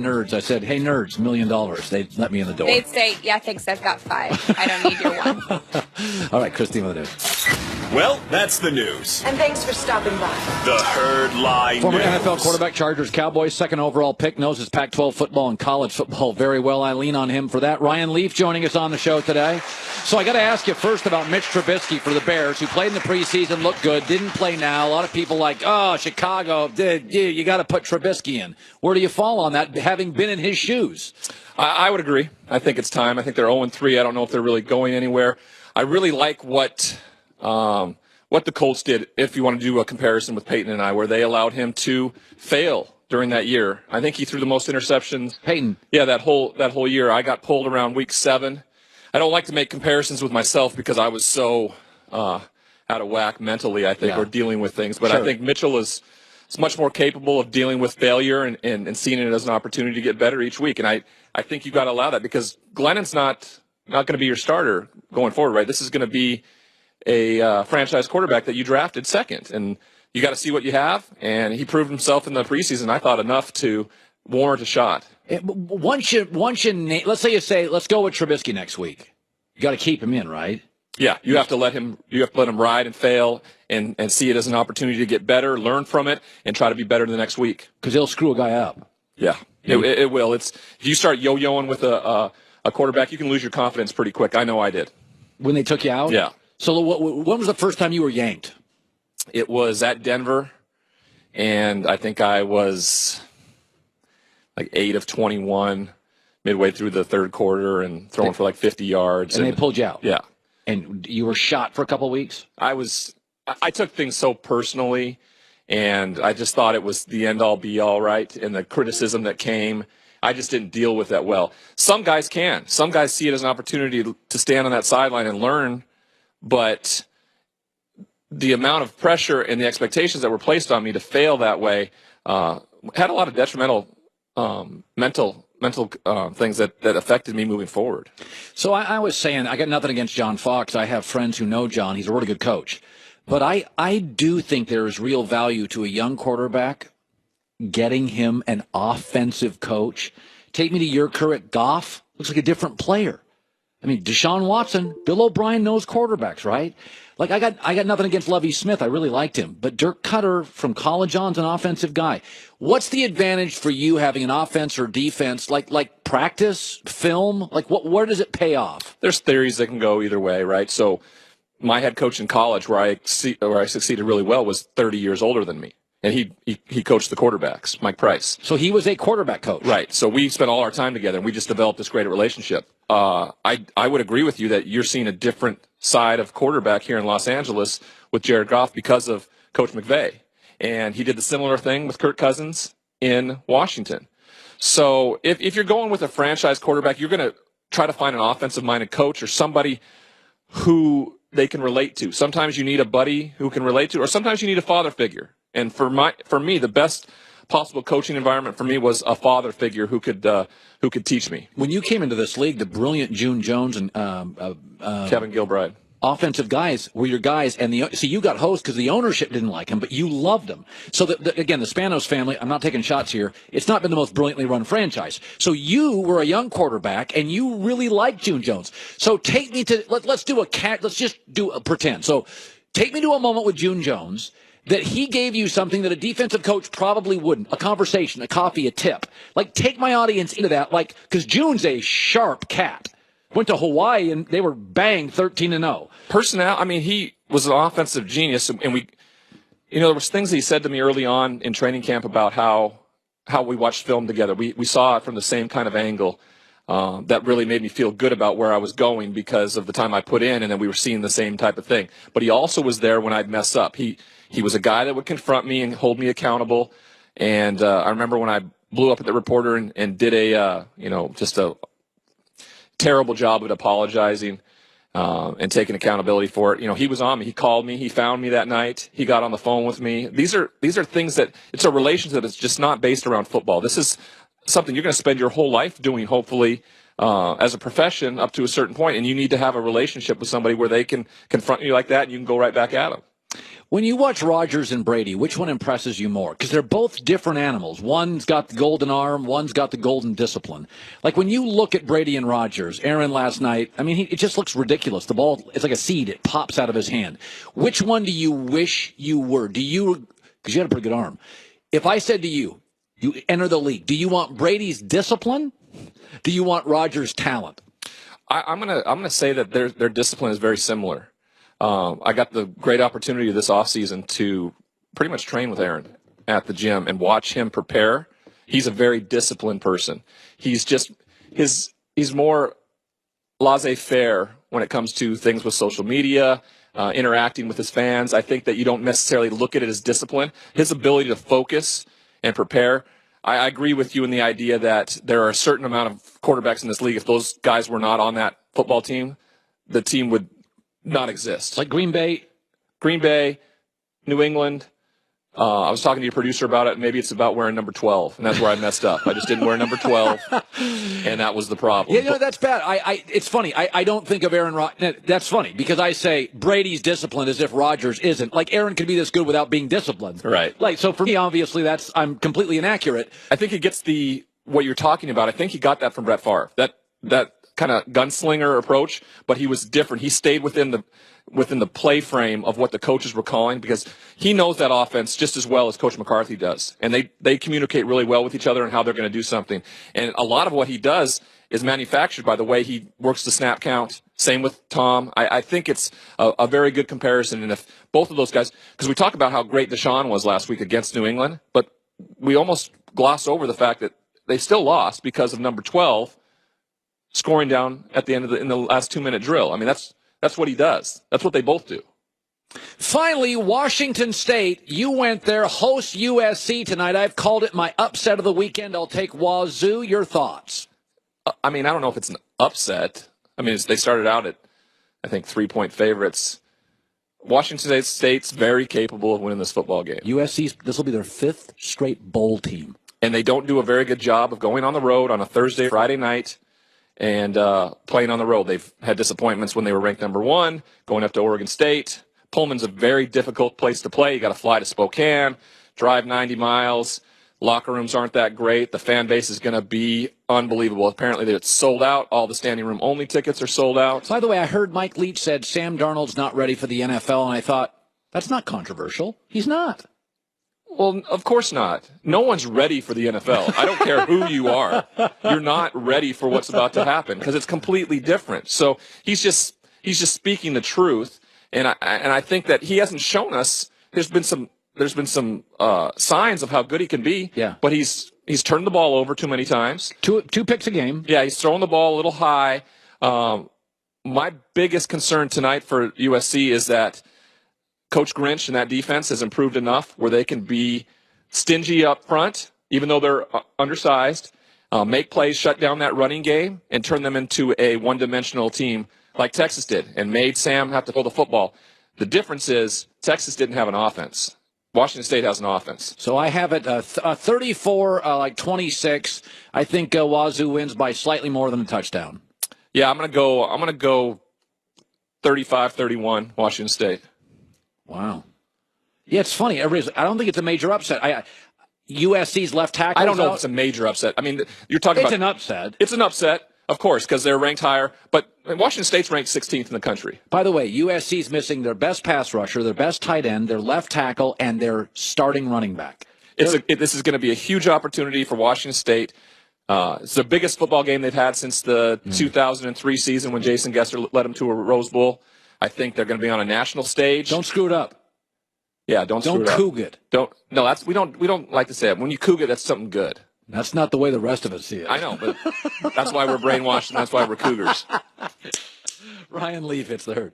nerds. I said, hey, nerds, $1 million. They let me in the door. They'd say, yeah, thanks, I've got 5. I don't need your 1. All right, Christine with the news. Well, that's the news. And thanks for stopping by. The Herd Lie Former News. NFL quarterback, Chargers, Cowboys, second overall pick, knows his Pac-12 football and college football very well. I lean on him for that. Ryan Leaf joining us on the show today. So I got to ask you first about Mitch Trubisky for the Bears, who played in the preseason, looked good, didn't play now. A lot of people like, oh, Chicago, you got to put Trubisky in. Where do you fall on that, having been in his shoes? I would agree. I think it's time. I think they're 0-3. I don't know if they're really going anywhere. I really like what the Colts did, if you want to do a comparison with Peyton and I, where they allowed him to fail during that year. I think he threw the most interceptions. Peyton. Yeah, that whole year. I got pulled around week 7. I don't like to make comparisons with myself because I was so out of whack mentally, I think, or dealing with things. But sure. I think Mitchell is much more capable of dealing with failure and seeing it as an opportunity to get better each week. And I think you've got to allow that because Glennon's not going to be your starter going forward, right? This is going to be a franchise quarterback that you drafted second, and you got to see what you have. And he proved himself in the preseason, I thought, enough to warrant a shot. Once you let's say let's go with Trubisky next week. You got to keep him in, right? Yeah, you have to let him ride and fail and see it as an opportunity to get better, learn from it, and try to be better the next week. Because he'll screw a guy up. Yeah, it will. If you start yo-yoing with a quarterback, you can lose your confidence pretty quick. I know I did. When they took you out? Yeah. So when was the first time you were yanked? It was at Denver, and I think I was like 8 of 21 midway through the third quarter and throwing for like 50 yards. And they pulled you out? Yeah. And you were shot for a couple of weeks? I took things so personally, and I just thought it was the end-all, be-all, right? And the criticism that came, I just didn't deal with that well. Some guys can. Some guys see it as an opportunity to stand on that sideline and learn, but the amount of pressure and the expectations that were placed on me to fail that way had a lot of detrimental mental things that affected me moving forward. So I was saying, I got nothing against John Fox. I have friends who know John. He's a really good coach. But I do think there is real value to a young quarterback, getting him an offensive coach. Take me to your current Goff. Looks like a different player. I mean, Deshaun Watson, Bill O'Brien knows quarterbacks, right? Like, I got nothing against Lovie Smith. I really liked him. But Dirk Cutter from college on's an offensive guy. What's the advantage for you having an offense or defense? Like practice, film? Like, where does it pay off? There's theories that can go either way, right? So my head coach in college, where I succeeded really well, was 30 years older than me. And he coached the quarterbacks, Mike Price. So he was a quarterback coach. Right. So we spent all our time together, and we just developed this great relationship. I would agree with you that you're seeing a different side of quarterback here in Los Angeles with Jared Goff because of Coach McVay. And he did the similar thing with Kirk Cousins in Washington. So if you're going with a franchise quarterback, you're going to try to find an offensive-minded coach or somebody who they can relate to. Sometimes you need a buddy who can relate to, or sometimes you need a father figure. And for me, the best possible coaching environment for me was a father figure who could teach me. When you came into this league, the brilliant June Jones and Kevin Gilbride, offensive guys were your guys, and you got hosed because the ownership didn't like him, but you loved him. So again, the Spanos family. I'm not taking shots here. It's not been the most brilliantly run franchise. So you were a young quarterback, and you really liked June Jones. So take me to let's just do a pretend. So take me to a moment with June Jones that he gave you something that a defensive coach probably wouldn't. A conversation, a coffee, a tip. Like, take my audience into that, because June's a sharp cat. Went to Hawaii, and they were bang 13-0. Personnel, I mean, he was an offensive genius, and there was things he said to me early on in training camp about how we watched film together. We saw it from the same kind of angle. That really made me feel good about where I was going because of the time I put in, and then we were seeing the same type of thing. But he also was there when I'd mess up. He was a guy that would confront me and hold me accountable. And I remember when I blew up at the reporter and did just a terrible job of apologizing and taking accountability for it. He was on me. He called me. He found me that night. He got on the phone with me. These are things that it's a relationship that's just not based around football. This is something you're going to spend your whole life doing, hopefully, as a profession up to a certain point, and you need to have a relationship with somebody where they can confront you like that and you can go right back at them. When you watch Rodgers and Brady, which one impresses you more? Because they're both different animals. One's got the golden arm, one's got the golden discipline. Like when you look at Brady and Rodgers, Aaron last night, I mean, it just looks ridiculous. The ball, it's like a seed. It pops out of his hand. Which one do you wish you were? Because you had a pretty good arm. If I said to you, you enter the league, do you want Brady's discipline? Do you want Rodgers' talent? I'm gonna say that their discipline is very similar. I got the great opportunity this offseason to pretty much train with Aaron at the gym and watch him prepare. He's a very disciplined person. He's more laissez-faire when it comes to things with social media, interacting with his fans. I think that you don't necessarily look at it as discipline. His ability to focus and prepare. I agree with you in the idea that there are a certain amount of quarterbacks in this league. If those guys were not on that football team, the team would not exist. Like Green Bay, New England. I was talking to your producer about it. Maybe it's about wearing number 12, and that's where I messed up. I just didn't wear number 12, and that was the problem. Yeah, that's bad. It's funny. I don't think of Aaron Rodgers. That's funny because I say Brady's disciplined as if Rodgers isn't. Like Aaron could be this good without being disciplined. Right. Like so for me, obviously, I'm completely inaccurate. I think he gets what you're talking about. I think he got that from Brett Favre. That kind of gunslinger approach, but he was different. He stayed within the play frame of what the coaches were calling because he knows that offense just as well as Coach McCarthy does. And they communicate really well with each other and how they're going to do something. And a lot of what he does is manufactured by the way he works the snap count. Same with Tom. I think it's a very good comparison. And if both of those guys, because we talk about how great Deshaun was last week against New England, but we almost gloss over the fact that they still lost because of number 12 scoring down at the end in the last 2-minute drill. I mean, that's what he does. That's what they both do. Finally, Washington State, you went there, host USC tonight. I've called it my upset of the weekend. I'll take Wazoo. Your thoughts? I mean, I don't know if it's an upset. I mean, they started out at, I think, 3-point favorites. Washington State's very capable of winning this football game. USC, this will be their 5th straight bowl team. And they don't do a very good job of going on the road on a Thursday, Friday night and playing on the road. They've had disappointments when they were ranked number 1, going up to Oregon State. Pullman's a very difficult place to play. You got to fly to Spokane, drive 90 miles. Locker rooms aren't that great. The fan base is going to be unbelievable. Apparently, it's sold out. All the standing room only tickets are sold out. By the way, I heard Mike Leach said Sam Darnold's not ready for the NFL, and I thought, that's not controversial. He's not. Well, of course not. No one's ready for the NFL. I don't care who you are. You're not ready for what's about to happen because it's completely different. So he's just speaking the truth, and I think that he hasn't shown us. There's been some signs of how good he can be. Yeah. But he's turned the ball over too many times. Two picks a game. Yeah, he's throwing the ball a little high. My biggest concern tonight for USC is that Coach Grinch and that defense has improved enough where they can be stingy up front, even though they're undersized, make plays, shut down that running game, and turn them into a one-dimensional team like Texas did and made Sam have to throw the football. The difference is Texas didn't have an offense. Washington State has an offense. So I have it 34-26. I think Wazoo wins by slightly more than a touchdown. Yeah, I'm gonna go 35-31 Washington State. Wow. Yeah, it's funny. I don't think it's a major upset. USC's left tackle. I don't know if it's a major upset. I mean, you're talking about an upset. It's an upset, of course, because they're ranked higher. But Washington State's ranked 16th in the country. By the way, USC's missing their best pass rusher, their best tight end, their left tackle, and their starting running back. This is going to be a huge opportunity for Washington State. It's the biggest football game they've had since the 2003 season when Jason Gesser led them to a Rose Bowl. I think they're going to be on a national stage. Don't screw it up. Yeah, don't screw it up. Coug it. We don't like to say it. When you coug it, that's something good. That's not the way the rest of us see it. I know, but that's why we're brainwashed and that's why we're Cougars. Ryan Leaf hits the herd.